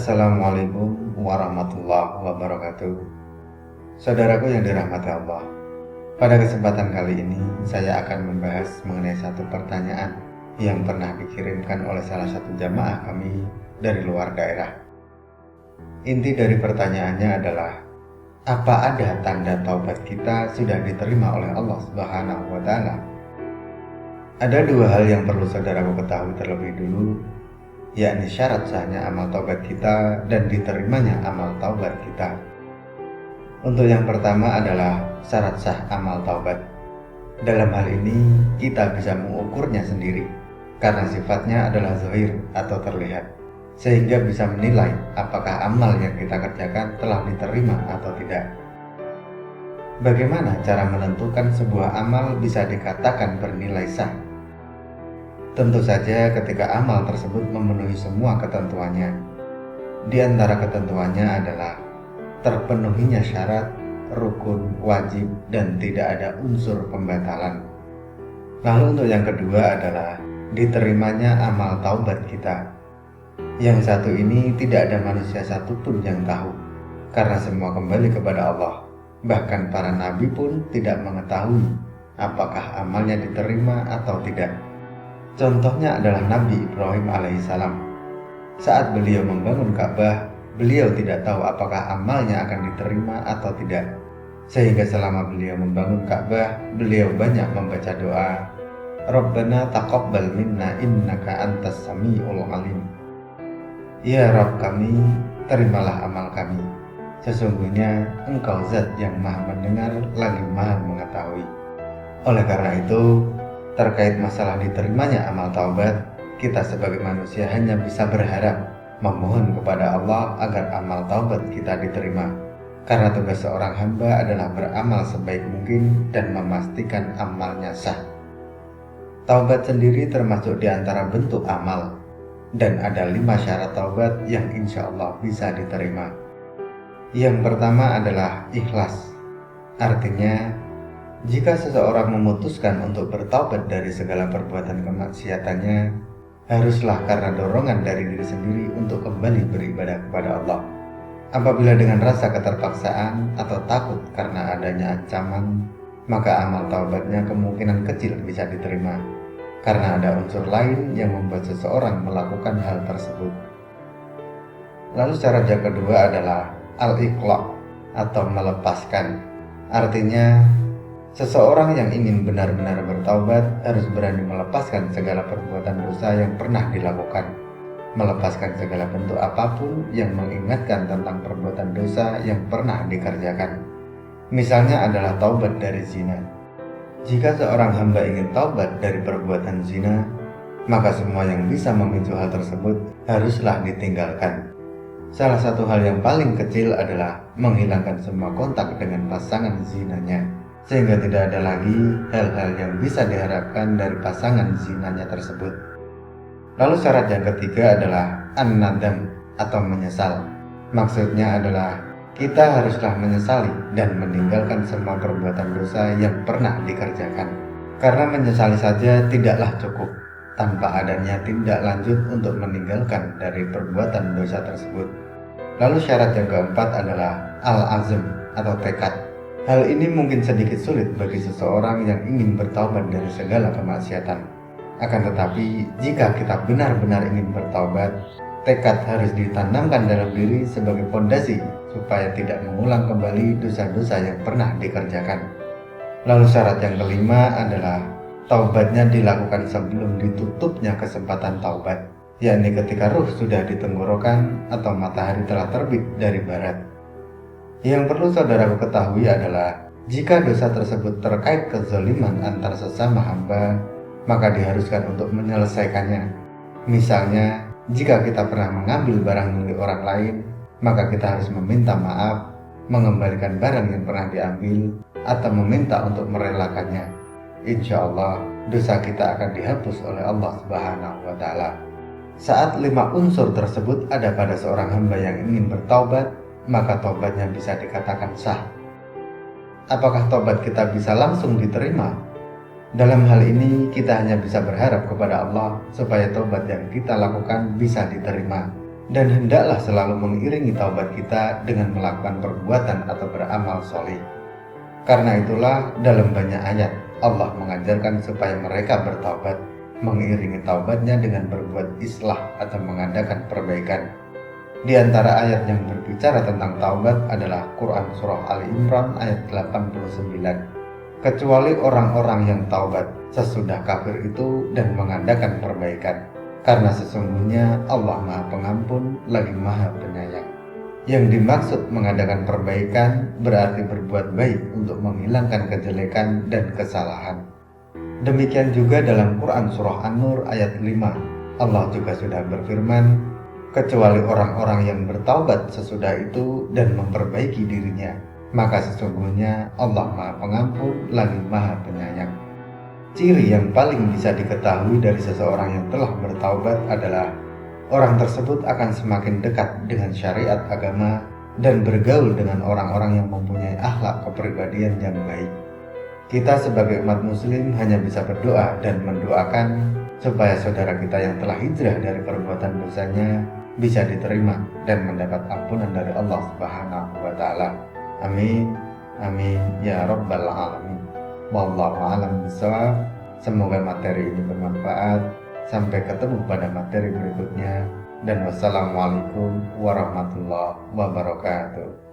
Assalamualaikum warahmatullahi wabarakatuh. Saudaraku yang dirahmati Allah, pada kesempatan kali ini saya akan membahas mengenai satu pertanyaan yang pernah dikirimkan oleh salah satu jamaah kami dari luar daerah. Inti dari pertanyaannya adalah, apa ada tanda taubat kita sudah diterima oleh Allah Subhanahu wa Ta'ala? Ada dua hal yang perlu saudaraku ketahui terlebih dulu, yakni syarat sahnya amal taubat kita dan diterimanya amal taubat kita. Untuk yang pertama adalah syarat sah amal taubat. Dalam hal ini kita bisa mengukurnya sendiri karena sifatnya adalah zahir atau terlihat, sehingga bisa menilai apakah amal yang kita kerjakan telah diterima atau tidak. Bagaimana cara menentukan sebuah amal bisa dikatakan bernilai sah? Tentu saja ketika amal tersebut memenuhi semua ketentuannya. Di antara ketentuannya adalah terpenuhinya syarat, rukun, wajib, dan tidak ada unsur pembatalan. Lalu untuk yang kedua adalah diterimanya amal taubat kita. Yang satu ini tidak ada manusia satupun yang tahu, karena semua kembali kepada Allah. Bahkan para nabi pun tidak mengetahui apakah amalnya diterima atau tidak. Contohnya adalah Nabi Ibrahim alaihissalam. Saat beliau membangun Ka'bah, beliau tidak tahu apakah amalnya akan diterima atau tidak. Sehingga selama beliau membangun Ka'bah, beliau banyak membaca doa, Rabbana taqabbal minna innaka antas sami'ul alim. Ya Rabb kami, terimalah amal kami. Sesungguhnya Engkau zat yang maha mendengar lagi maha mengetahui. Oleh karena itu, terkait masalah diterimanya amal taubat, kita sebagai manusia hanya bisa berharap, memohon kepada Allah agar amal taubat kita diterima. Karena tugas seorang hamba adalah beramal sebaik mungkin dan memastikan amalnya sah. Taubat sendiri termasuk di antara bentuk amal, dan ada 5 syarat taubat yang insya Allah bisa diterima. Yang pertama adalah ikhlas. Artinya, jika seseorang memutuskan untuk bertaubat dari segala perbuatan kemaksiatannya, haruslah karena dorongan dari diri sendiri untuk kembali beribadah kepada Allah. Apabila dengan rasa keterpaksaan atau takut karena adanya ancaman, maka amal taubatnya kemungkinan kecil bisa diterima, karena ada unsur lain yang membuat seseorang melakukan hal tersebut. Lalu syarat yang kedua adalah al-iqla' atau melepaskan. Artinya, seseorang yang ingin benar-benar bertaubat harus berani melepaskan segala perbuatan dosa yang pernah dilakukan, melepaskan segala bentuk apapun yang mengingatkan tentang perbuatan dosa yang pernah dikerjakan. Misalnya adalah taubat dari zina. Jika seorang hamba ingin taubat dari perbuatan zina, maka semua yang bisa memicu hal tersebut haruslah ditinggalkan. Salah satu hal yang paling kecil adalah menghilangkan semua kontak dengan pasangan zinanya, sehingga tidak ada lagi hal-hal yang bisa diharapkan dari pasangan zinanya tersebut. Lalu syarat yang ketiga adalah an-nadam atau menyesal. Maksudnya adalah kita haruslah menyesali dan meninggalkan semua perbuatan dosa yang pernah dikerjakan. Karena menyesali saja tidaklah cukup, tanpa adanya tindak lanjut untuk meninggalkan dari perbuatan dosa tersebut. Lalu syarat yang keempat adalah al-azm atau tekad. Hal ini mungkin sedikit sulit bagi seseorang yang ingin bertaubat dari segala kemaksiatan. Akan tetapi, jika kita benar-benar ingin bertaubat, tekad harus ditanamkan dalam diri sebagai fondasi supaya tidak mengulang kembali dosa-dosa yang pernah dikerjakan. Lalu syarat yang kelima adalah taubatnya dilakukan sebelum ditutupnya kesempatan taubat, yakni ketika ruh sudah di tenggorokan atau matahari telah terbit dari barat. Yang perlu saudaraku ketahui adalah jika dosa tersebut terkait kezaliman antar sesama hamba, maka diharuskan untuk menyelesaikannya. Misalnya, jika kita pernah mengambil barang milik orang lain, maka kita harus meminta maaf, mengembalikan barang yang pernah diambil, atau meminta untuk merelakannya. Insya Allah, dosa kita akan dihapus oleh Allah Subhanahu wa Ta'ala. Saat 5 unsur tersebut ada pada seorang hamba yang ingin bertaubat, maka taubatnya bisa dikatakan sah. Apakah taubat kita bisa langsung diterima? Dalam hal ini kita hanya bisa berharap kepada Allah supaya taubat yang kita lakukan bisa diterima. Dan hendaklah selalu mengiringi taubat kita dengan melakukan perbuatan atau beramal soleh. Karena itulah dalam banyak ayat Allah mengajarkan supaya mereka bertaubat, mengiringi taubatnya dengan berbuat islah atau mengadakan perbaikan. Di antara ayat yang berbicara tentang taubat adalah Quran Surah Ali Imran ayat 89. Kecuali orang-orang yang taubat sesudah kafir itu dan mengadakan perbaikan. Karena sesungguhnya Allah Maha Pengampun lagi Maha Penyayang. Yang dimaksud mengadakan perbaikan berarti berbuat baik untuk menghilangkan kejelekan dan kesalahan. Demikian juga dalam Quran Surah An-Nur ayat 5. Allah juga sudah berfirman, kecuali orang-orang yang bertaubat sesudah itu dan memperbaiki dirinya, maka sesungguhnya Allah Maha Pengampun lagi Maha Penyayang. Ciri yang paling bisa diketahui dari seseorang yang telah bertaubat adalah orang tersebut akan semakin dekat dengan syariat agama dan bergaul dengan orang-orang yang mempunyai akhlak kepribadian yang baik. Kita sebagai umat muslim hanya bisa berdoa dan mendoakan supaya saudara kita yang telah hijrah dari perbuatan dosanya bisa diterima dan mendapat ampunan dari Allah Subhanahu wa taala. Amin. Amin ya rabbal alamin. Wallahu a'lam bishawab. Semoga materi ini bermanfaat. Sampai ketemu pada materi berikutnya. Dan wassalamualaikum warahmatullahi wabarakatuh.